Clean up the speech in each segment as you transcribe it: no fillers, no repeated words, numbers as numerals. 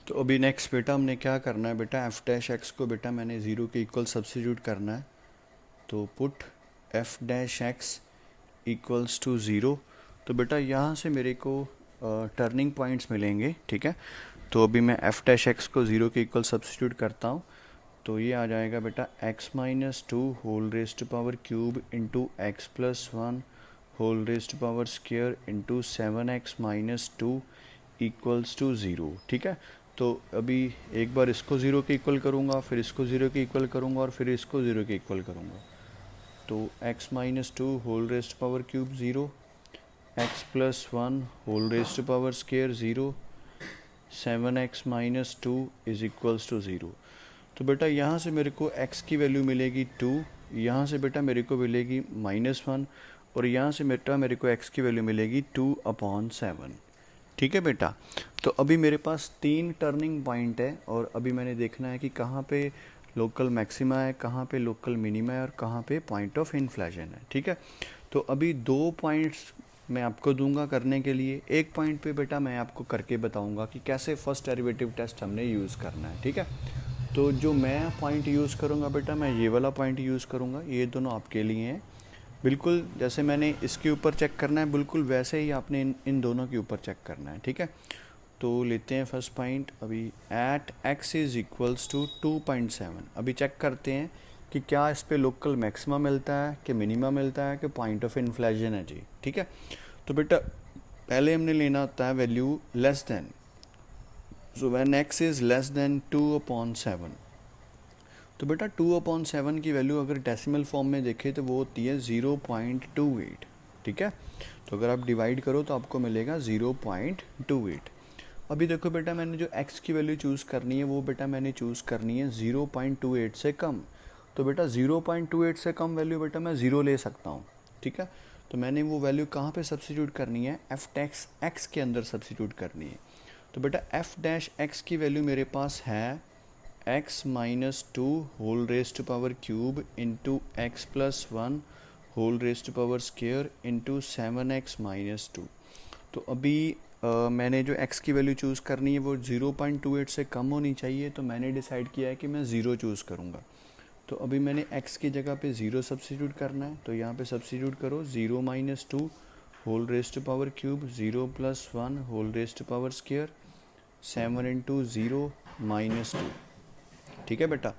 तो अभी नेक्स्ट बेटा हमने क्या करना है बेटा, एफ डैश एक्स को बेटा मैंने ज़ीरो के इक्वल सब्स्टिट्यूट करना है। तो put F dash X equals to zero. तो बेटा यहाँ से मेरे को टर्निंग पॉइंट्स मिलेंगे, ठीक है। तो अभी मैं एफ डैश एक्स को ज़ीरो के इक्वल सब्स्टिट्यूट करता हूँ। तो ये आ जाएगा बेटा X minus two whole raised to power cube into X plus one whole raised to power square into seven X minus two equals to zero, ठीक है। तो अभी एक बार इसको ज़ीरो के इक्वल करूँगा, फिर इसको ज़ीरो के इक्वल करूँगा और फिर इसको ज़ीरो के इक्वल करूँगा। तो x minus two whole raised power cube zero, X plus one whole raised power square zero, seven X minus two is equals to zero. तो बेटा यहाँ से मेरे को x की वैल्यू मिलेगी टू, यहाँ से बेटा मेरे को मिलेगी माइनस वन, और यहाँ से बेटा मेरे को x की वैल्यू मिलेगी टू अपॉन सेवन, ठीक है बेटा। तो अभी मेरे पास तीन टर्निंग पॉइंट है और अभी मैंने देखना है कि कहाँ पे लोकल मैक्सिमा है, कहाँ पे लोकल मिनिमा है और कहाँ पे पॉइंट ऑफ इन्फ्लेशन है, ठीक है। तो अभी दो पॉइंट्स मैं आपको दूंगा करने के लिए, एक पॉइंट पे बेटा मैं आपको करके बताऊंगा कि कैसे फर्स्ट डेरिवेटिव टेस्ट हमने यूज़ करना है, ठीक है। तो जो मैं पॉइंट यूज़ करूँगा बेटा, मैं ये वाला पॉइंट यूज़ करूँगा, ये दोनों आपके लिए हैं। बिल्कुल जैसे मैंने इसके ऊपर चेक करना है, बिल्कुल वैसे ही आपने इन दोनों के ऊपर चेक करना है, ठीक है। तो लेते हैं फर्स्ट पॉइंट, अभी at X is equals to 2.7। अभी चेक करते हैं कि क्या इस पे लोकल मैक्सिमा मिलता है कि मिनिमा मिलता है कि पॉइंट ऑफ इन्फ्लेशन है जी, ठीक है। तो बेटा पहले हमने लेना होता है value less than, so when x is less than 2/7। तो बेटा 2/7 की वैल्यू अगर डेसिमल फॉर्म में देखें तो वो होती है 0.28, ठीक है। तो अगर आप डिवाइड करो तो आपको मिलेगा 0.28। अभी देखो बेटा मैंने जो x की वैल्यू चूज़ करनी है वो बेटा मैंने चूज़ करनी है 0.28 से कम। तो बेटा 0.28 से कम वैल्यू बेटा मैं ज़ीरो ले सकता हूँ, ठीक है। तो मैंने वो वैल्यू कहाँ पे सब्स्टिट्यूट करनी है, एफ डैश एक्स के अंदर सब्स्टिट्यूट करनी है। तो बेटा एफ डैश एक्स की वैल्यू मेरे पास है X minus two whole raised power cube into X plus one whole raised power square into seven X minus two. तो अभी मैंने जो x की वैल्यू चूज़ करनी है वो 0.28 से कम होनी चाहिए, तो मैंने डिसाइड किया है कि मैं ज़ीरो चूज़ करूँगा। तो अभी मैंने x की जगह पे ज़ीरो सब्स्टिट्यूट करना है, तो यहाँ पे सब्स्टिट्यूट करो, zero minus two whole raised power cube zero plus one whole raised power square seven into zero minus two, ठीक है बेटा।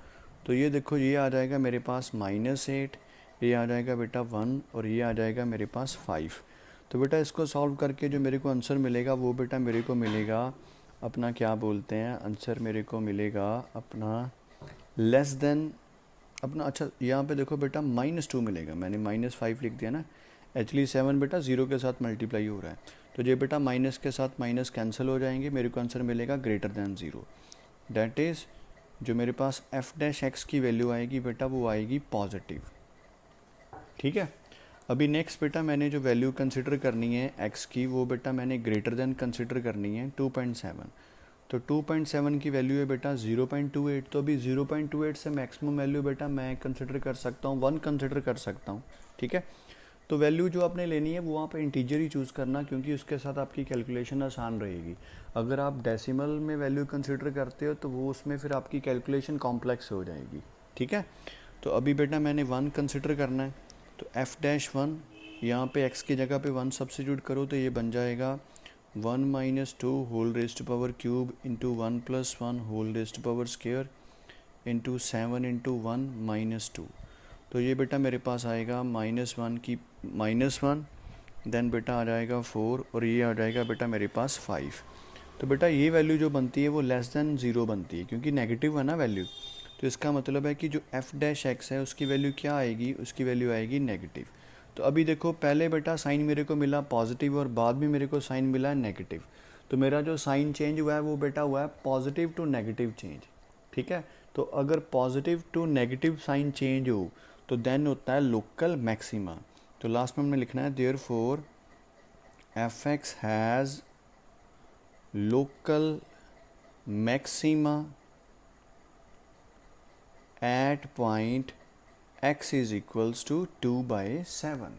तो ये देखो ये आ जाएगा मेरे पास -8, ये आ जाएगा बेटा 1 और ये आ जाएगा मेरे पास 5। तो बेटा इसको सॉल्व करके जो मेरे को आंसर मिलेगा वो बेटा मेरे को मिलेगा अपना, क्या बोलते हैं, आंसर मेरे को मिलेगा अपना लेस देन अपना, अच्छा यहाँ पे देखो बेटा -2 मिलेगा, मैंने -5 लिख दिया ना। एक्चुअली 7 बेटा ज़ीरो के साथ मल्टीप्लाई हो रहा है, तो ये बेटा माइनस के साथ माइनस कैंसिल हो जाएंगे, मेरे को आंसर मिलेगा greater than zero. That is जो मेरे पास एफ डैश एक्स की वैल्यू आएगी बेटा वो आएगी पॉजिटिव, ठीक है। अभी नेक्स्ट बेटा मैंने जो वैल्यू कंसिडर करनी है एक्स की वो बेटा मैंने ग्रेटर देन कंसिडर करनी है 2.7। तो 2.7 की वैल्यू है बेटा 0.28। तो अभी 0.28 से मैक्सिमम वैल्यू बेटा मैं कंसिडर कर सकता हूँ, 1 कंसिडर कर सकता हूँ, ठीक है। तो वैल्यू जो आपने लेनी है वो आप इंटीजर ही चूज़ करना, क्योंकि उसके साथ आपकी कैलकुलेशन आसान रहेगी। अगर आप डेसिमल में वैल्यू कंसिडर करते हो तो वो उसमें फिर आपकी कैलकुलेशन कॉम्प्लेक्स हो जाएगी, ठीक है। तो अभी बेटा मैंने 1 कंसिडर करना है, तो एफ डैश वन, यहाँ पे x की जगह पे 1 सब्स्टिट्यूट करो तो ये बन जाएगा 1 minus two whole raised power cube into one plus one whole raised power square into seven into one minus two. तो ये बेटा मेरे पास आएगा -1 की -1, देन बेटा आ जाएगा 4 और ये आ जाएगा बेटा मेरे पास 5। तो बेटा ये वैल्यू जो बनती है वो लेस देन ज़ीरो बनती है, क्योंकि नेगेटिव है ना वैल्यू। तो इसका मतलब है कि जो एफ डैश एक्स है उसकी वैल्यू क्या आएगी, उसकी वैल्यू आएगी नेगेटिव। तो अभी देखो पहले बेटा साइन मेरे को मिला पॉजिटिव और बाद में मेरे को साइन मिला है नेगेटिव। तो मेरा जो साइन चेंज हुआ है वो बेटा हुआ है पॉजिटिव टू नेगेटिव चेंज, ठीक है। तो अगर positive to negative sign change हो तो देन होता है लोकल मैक्सिमा। तो लास्ट में हमने लिखना है therefore F X has local maxima at point x is equals to 2/7।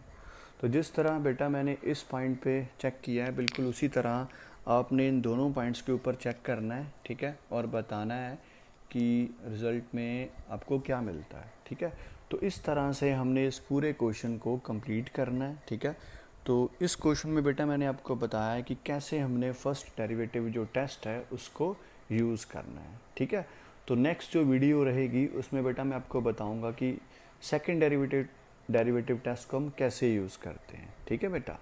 तो जिस तरह बेटा मैंने इस पॉइंट पे चेक किया है बिल्कुल उसी तरह आपने इन दोनों पॉइंट्स के ऊपर चेक करना है, ठीक है, और बताना है कि रिज़ल्ट में आपको क्या मिलता है, ठीक है। तो इस तरह से हमने इस पूरे क्वेश्चन को कंप्लीट करना है, ठीक है। तो इस क्वेश्चन में बेटा मैंने आपको बताया है कि कैसे हमने फर्स्ट डेरिवेटिव जो टेस्ट है उसको यूज़ करना है, ठीक है। तो नेक्स्ट जो वीडियो रहेगी उसमें बेटा मैं आपको बताऊंगा कि सेकंड डेरिवेटिव टेस्ट को हम कैसे यूज़ करते हैं, ठीक है बेटा।